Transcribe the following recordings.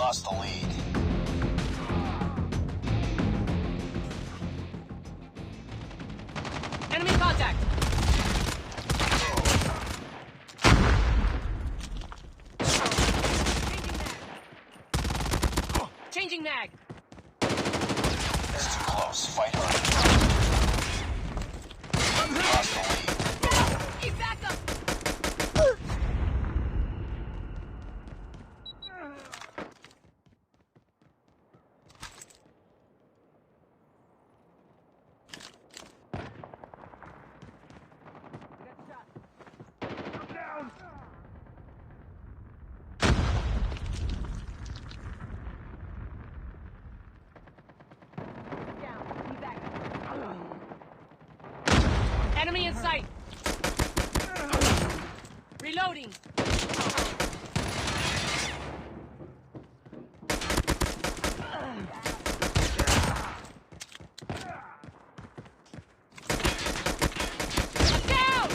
lost the lead. Enemy contact! Changing mag! It's too close. Fight hard. Lost the lead. Need backup! Enemy in sight! Reloading! Down!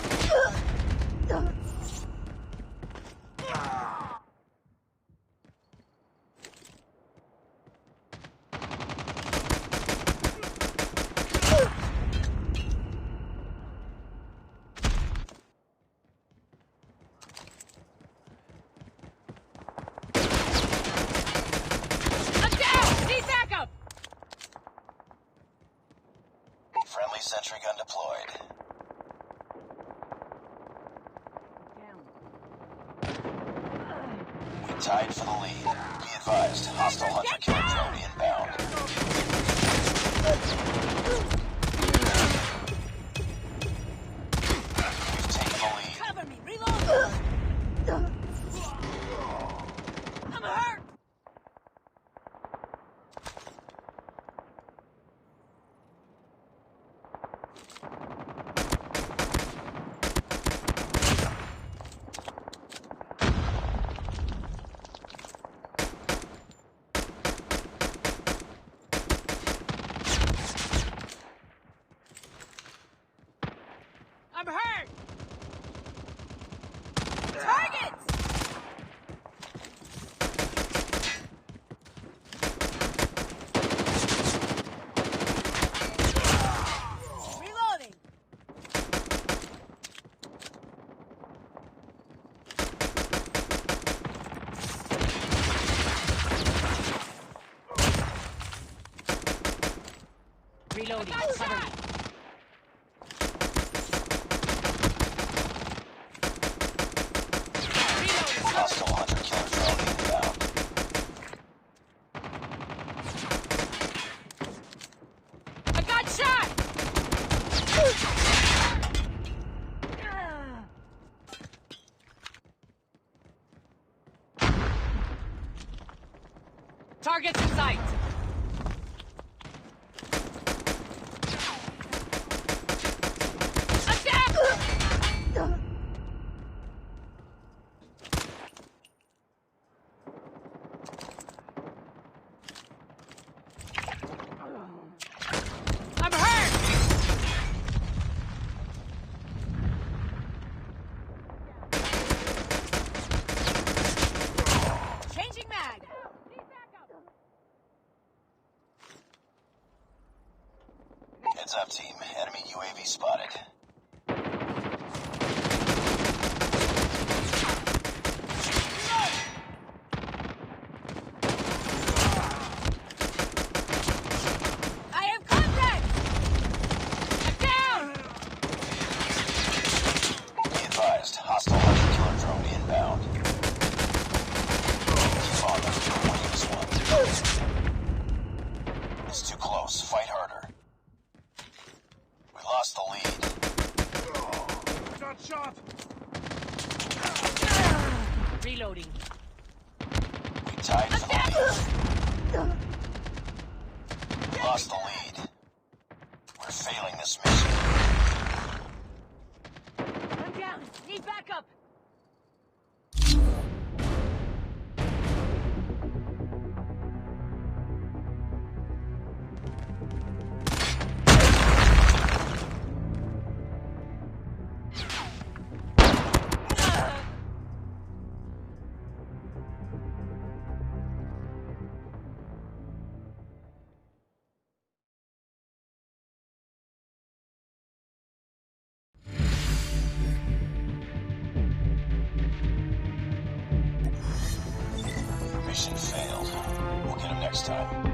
Friendly sentry gun deployed. We tied for the lead. Be advised, hostile hunter-killer drone inbound. We've taken the lead. Cover me! Reload! I'm hurt! I'm hurt! Targets! Reloading! Reloading. Cover me. Hostile hunter-killer drone inbound. I got shot! Targets in sight! Attack! I'm hurt! Changing mag! Heads up, team. Enemy UAV spotted. I have contact! I'm down! Be advised, hostile hunter-killer drone inbound. Keep on them. Winning this one. It's too close. Fight harder. We lost the lead. I got shot! Reloading. We tied for the lead. We lost the lead. We're failing this mission. I'm down. Need backup. Mission failed. We'll get him next time.